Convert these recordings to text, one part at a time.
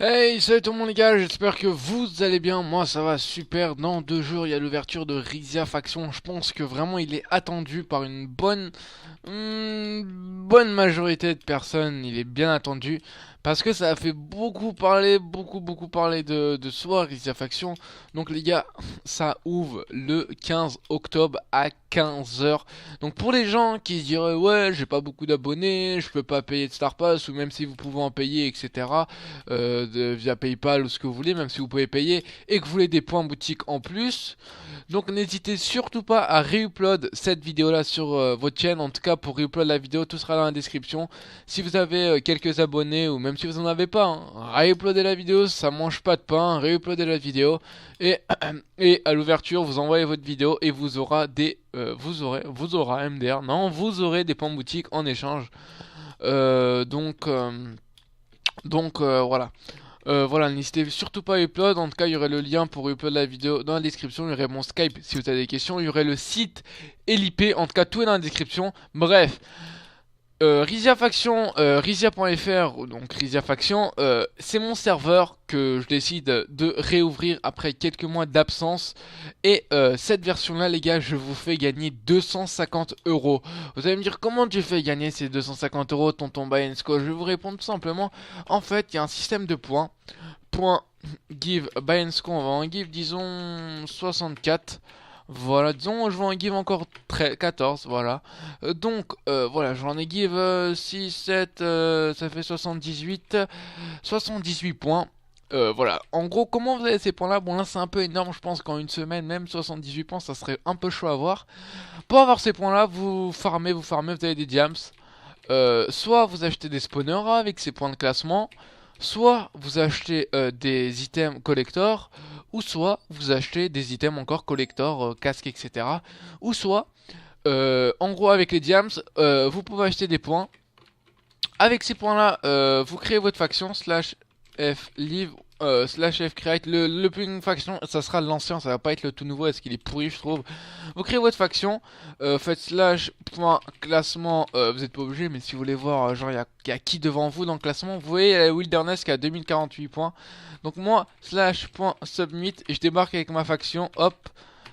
Hey, salut tout le monde les gars, j'espère que vous allez bien, moi ça va super, dans 2 jours il y a l'ouverture de Rizia Faction, je pense que vraiment il est attendu par une bonne majorité de personnes, il est bien attendu, parce que ça a fait beaucoup parler, beaucoup parler de soi Rizia Faction, donc les gars, ça ouvre le 15 octobre à 15 h. Donc pour les gens qui se diraient ouais j'ai pas beaucoup d'abonnés, je peux pas payer de Star Pass, ou même si vous pouvez en payer etc, via PayPal ou ce que vous voulez, même si vous pouvez payer et que vous voulez des points boutique en plus. Donc n'hésitez surtout pas à réupload cette vidéo là sur votre chaîne. En tout cas pour réupload la vidéo, tout sera dans la description. Si vous avez quelques abonnés ou même si vous en avez pas, hein, réuploadez la vidéo, ça mange pas de pain, réuploadez la vidéo et, et à l'ouverture vous envoyez votre vidéo et vous aurez des vous aurez MDR, non, vous aurez des points boutique en échange. Donc voilà. Voilà, n'hésitez surtout pas à upload. En tout cas, il y aurait le lien pour upload la vidéo dans la description. Il y aurait mon Skype si vous avez des questions. Il y aurait le site et l'IP. En tout cas, tout est dans la description. Bref, Rizia Faction, Rizia.fr, donc Rizia Faction, c'est mon serveur que je décide de réouvrir après quelques mois d'absence. Et cette version-là, les gars, je vous fais gagner 250 euros. Vous allez me dire comment tu fais gagner ces 250 euros, tonton Bayensko? Je vais vous répondre tout simplement. En fait, il y a un système de points. Point give Bayensko, on va en give, disons 64. Voilà, disons, je vais en give encore 14, voilà. Voilà, j'en ai give 6, 7, ça fait 78 points. Voilà, en gros, comment vous avez ces points-là? Bon, là, c'est un peu énorme, je pense qu'en une semaine, même 78 points, ça serait un peu chaud à voir. Pour avoir ces points-là, vous avez des diams. Soit vous achetez des spawners avec ces points de classement, soit vous achetez des items collector, ou soit vous achetez des items encore collector, casque, etc. Ou soit, en gros avec les diams, vous pouvez acheter des points. Avec ces points-là, vous créez votre faction, slash F live, slash F create. Le plugin faction, ça sera l'ancien, ça va pas être le tout nouveau, est-ce qu'il est pourri, je trouve. Vous créez votre faction, faites slash point classement, vous êtes pas obligé, mais si vous voulez voir, genre, y a qui devant vous dans le classement, vous voyez, il y a Wilderness qui a 2048 points. Donc moi, slash point submit, et je débarque avec ma faction, hop.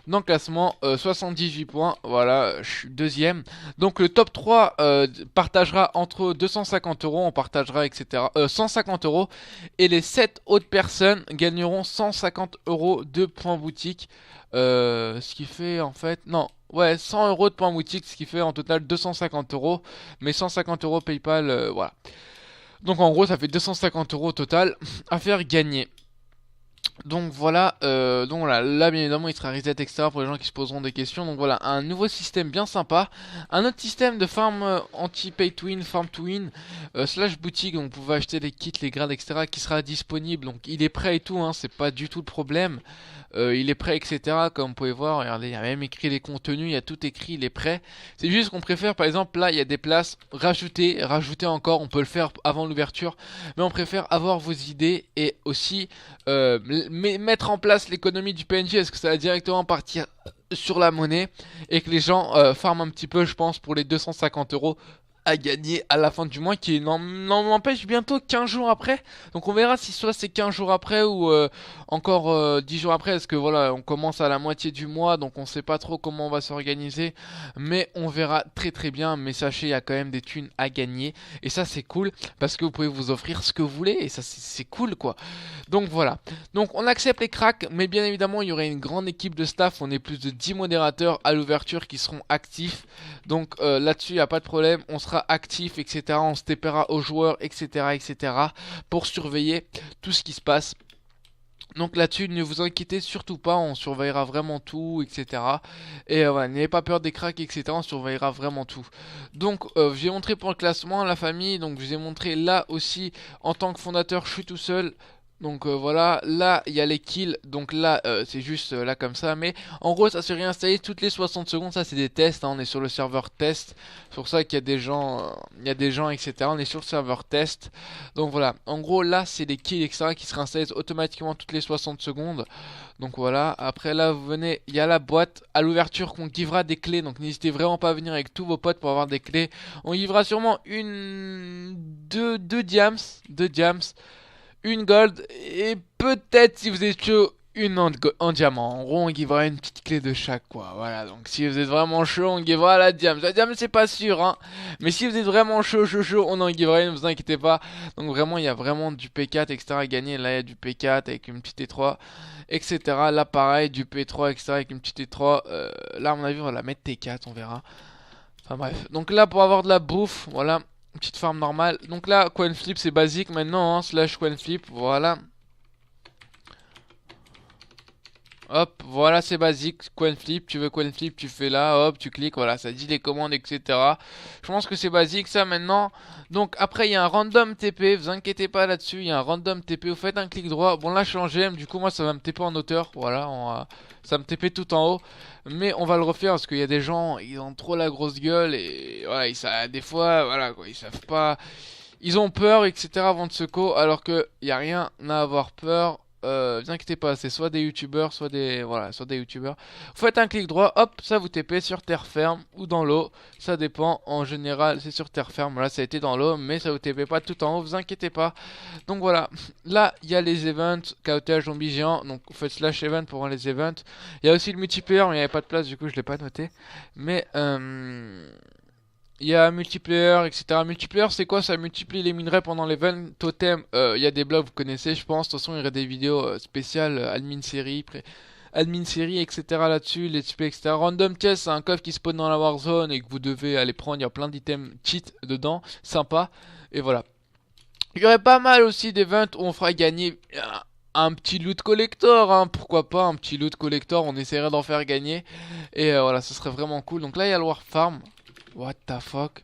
Dans le classement, 78 points, voilà, je suis deuxième. Donc le top 3 partagera entre 250 euros, on partagera etc. 150 euros. Et les 7 autres personnes gagneront 150 euros de points boutique. Ce qui fait en fait, non, ouais, 100 euros de points boutique, ce qui fait en total 250 euros. Mais 150 euros PayPal, voilà. Donc en gros, ça fait 250 euros au total à faire gagner. Donc voilà, là bien évidemment il sera reset etc pour les gens qui se poseront des questions. Donc voilà, un nouveau système bien sympa, un autre système de farm anti-pay to win, farm to win, slash boutique, donc vous pouvez acheter les kits, les grades etc qui sera disponible. Donc il est prêt et tout, hein, c'est pas du tout le problème. Il est prêt etc, comme vous pouvez voir, regardez, il y a même écrit les contenus, il y a tout écrit, il est prêt. C'est juste qu'on préfère, par exemple là il y a des places, rajouter encore, on peut le faire avant l'ouverture, mais on préfère avoir vos idées et aussi mettre en place l'économie du PNJ. Est-ce que ça va directement partir sur la monnaie et que les gens farment un petit peu, je pense, pour les 250 euros à gagner à la fin du mois, qui n'en empêche bientôt 15 jours après. Donc on verra si soit c'est 15 jours après ou encore 10 jours après, parce que voilà, on commence à la moitié du mois, donc on sait pas trop comment on va s'organiser, mais on verra très bien. Mais sachez, il y a quand même des thunes à gagner, et ça c'est cool, parce que vous pouvez vous offrir ce que vous voulez, et ça c'est cool quoi. Donc voilà, donc on accepte les cracks, mais bien évidemment il y aurait une grande équipe de staff, on est plus de 10 modérateurs à l'ouverture qui seront actifs. Donc là-dessus il n'y a pas de problème, on sera actif etc, on se TPera aux joueurs etc pour surveiller tout ce qui se passe. Donc là-dessus, ne vous inquiétez surtout pas, on surveillera vraiment tout, etc. Et voilà, n'ayez pas peur des cracks, etc. On surveillera vraiment tout. Donc, je vous ai montré pour le classement, la famille. Donc, je vous ai montré là aussi, en tant que fondateur, je suis tout seul. Donc voilà, là il y a les kills, donc là c'est juste là comme ça, mais en gros ça se réinstaller toutes les 60 secondes, ça c'est des tests, hein, on est sur le serveur test, c'est pour ça qu'il y a des gens, etc. On est sur le serveur test, donc voilà, en gros là c'est les kills etc qui se réinstallent automatiquement toutes les 60 secondes, donc voilà, après là vous venez, il y a la boîte à l'ouverture qu'on givera des clés, donc n'hésitez vraiment pas à venir avec tous vos potes pour avoir des clés, on givera sûrement deux diams, une gold et peut-être si vous êtes chaud une en diamant. En gros on givera une petite clé de chaque quoi. Voilà, donc si vous êtes vraiment chaud on givera la diam. La diam c'est pas sûr hein. Mais si vous êtes vraiment chaud on en givera une, ne vous inquiétez pas. Donc vraiment il y a vraiment du P4 etc à gagner. Là il y a du P4 avec une petite E3 etc. Là pareil du P3 etc avec une petite E3. Là à mon avis on va la mettre T4 on verra. Enfin bref. Donc là pour avoir de la bouffe, voilà. Une petite farm normale. Donc là coin flip c'est basique maintenant hein, slash coin flip. Voilà. Hop, voilà c'est basique, coin flip, tu veux coin flip, tu fais là, hop, tu cliques, voilà, ça dit les commandes, etc. Je pense que c'est basique ça maintenant. Donc après il y a un random TP, vous inquiétez pas là-dessus, il y a un random TP, vous faites un clic droit. Bon là je suis en GM, du coup moi ça va me TP en hauteur, voilà, ça me TP tout en haut. Mais on va le refaire parce qu'il y a des gens, ils ont trop la grosse gueule et voilà, des fois, voilà quoi, ils savent pas, ils ont peur, etc. avant de se co, alors que y a rien à avoir peur. Vous inquiétez pas, c'est soit des youtubeurs, soit des voilà, soit des youtubeurs. Faites un clic droit, hop, ça vous TP sur terre ferme ou dans l'eau, ça dépend. En général, c'est sur terre ferme. Là, ça a été dans l'eau, mais ça vous TP pas tout en haut, vous inquiétez pas. Donc voilà, là, il y a les events, KOTH zombie géant. Donc vous faites slash event pour voir les events. Il y a aussi le multiplayer, mais il n'y avait pas de place, du coup, je l'ai pas noté. Mais il y a multiplayer, etc. Multiplayer, c'est quoi? Ça multiplie les minerais pendant l'event. Totem, il y a des blogs, vous connaissez, je pense. De toute façon, il y aurait des vidéos spéciales, admin série, etc. là-dessus, let's play, etc. Random chest, c'est un coffre qui spawn dans la Warzone et que vous devez aller prendre. Il y a plein d'items cheat dedans, sympa. Et voilà. Il y aurait pas mal aussi d'events où on fera gagner un petit loot collector, hein. Pourquoi pas un petit loot collector, on essaierait d'en faire gagner. Et voilà, ce serait vraiment cool. Donc là, il y a le War Farm. What the fuck?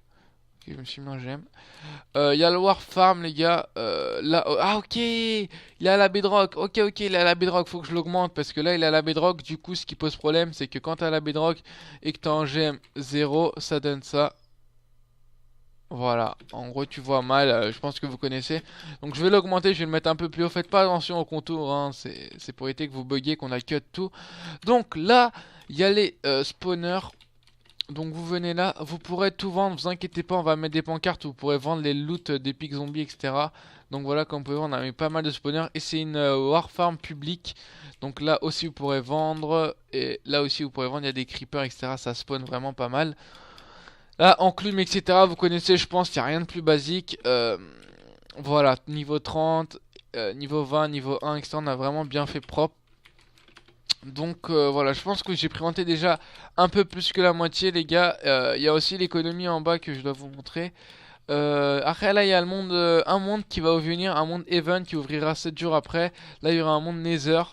Ok, je me suis mis en GM. Il y a le War Farm, les gars. Là, ah, ok. Il est à la bedrock. Ok, il est à la bedrock. Faut que je l'augmente parce que là, il est à la bedrock. Du coup, ce qui pose problème, c'est que quand t'es à la bedrock et que t'es en GM 0, ça donne ça. Voilà. En gros, tu vois mal. Je pense que vous connaissez. Donc, je vais l'augmenter. Je vais le mettre un peu plus haut. Faites pas attention au contour, hein. C'est pour éviter que vous buggiez, qu'on a cut tout. Donc, là, il y a les spawners. Donc vous venez là, vous pourrez tout vendre, vous inquiétez pas, on va mettre des pancartes, vous pourrez vendre les loots des pics zombies, etc. Donc voilà, comme vous pouvez voir, on a mis pas mal de spawners et c'est une war farm publique. Donc là aussi vous pourrez vendre, et là aussi vous pourrez vendre, il y a des creepers, etc. Ça spawn vraiment pas mal. Là, enclume, etc. Vous connaissez, je pense, il n'y a rien de plus basique. Voilà, niveau 30, niveau 20, niveau 1, etc. On a vraiment bien fait propre. Donc voilà, je pense que j'ai présenté déjà un peu plus que la moitié les gars. Il y a aussi l'économie en bas que je dois vous montrer. Après là il y a le monde, un monde qui va venir, un monde event qui ouvrira 7 jours après. Là il y aura un monde nether.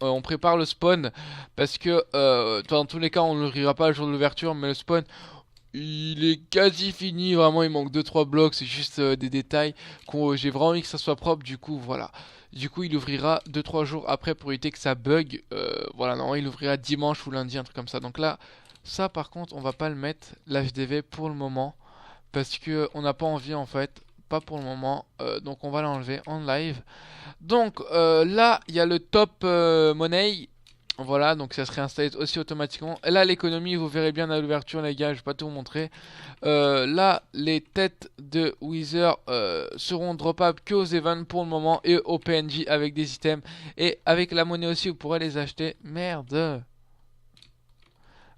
On prépare le spawn parce que dans tous les cas on l'ouvrira pas le jour de l'ouverture, mais le spawn il est quasi fini, vraiment il manque 2-3 blocs, c'est juste des détails. J'ai vraiment envie que ça soit propre, du coup voilà. Du coup il ouvrira 2-3 jours après pour éviter que ça bug. Voilà, normalement il ouvrira dimanche ou lundi, un truc comme ça. Donc là, ça par contre on va pas le mettre, l'HDV pour le moment. Parce que on n'a pas envie en fait, pas pour le moment. Donc on va l'enlever en live. Donc là il y a le top money. Voilà, donc ça se réinstalle aussi automatiquement. Et là, l'économie, vous verrez bien à l'ouverture, les gars, je vais pas tout vous montrer. Là, les têtes de Wither seront droppables que aux events pour le moment et au PNJ avec des items. Et avec la monnaie aussi, vous pourrez les acheter. Merde!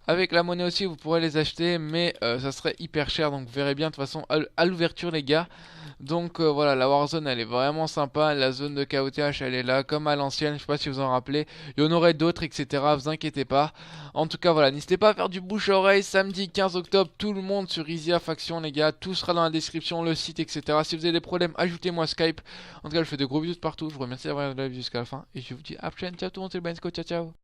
Avec la monnaie aussi, vous pourrez les acheter, mais ça serait hyper cher. Donc vous verrez bien de toute façon à l'ouverture, les gars. Donc voilà, la Warzone elle est vraiment sympa. La zone de KOTH elle est là, comme à l'ancienne. Je sais pas si vous en rappelez. Il y en aurait d'autres, etc. Vous inquiétez pas. En tout cas, voilà, n'hésitez pas à faire du bouche-oreille. Samedi 15 octobre, tout le monde sur Easy Faction, les gars. Tout sera dans la description, le site, etc. Si vous avez des problèmes, ajoutez-moi Skype. En tout cas, je fais de gros bisous de partout. Je vous remercie d'avoir regardé la vidéo jusqu'à la fin. Et je vous dis à la prochaine. Ciao tout le monde, c'est le Bensko. Ciao, ciao.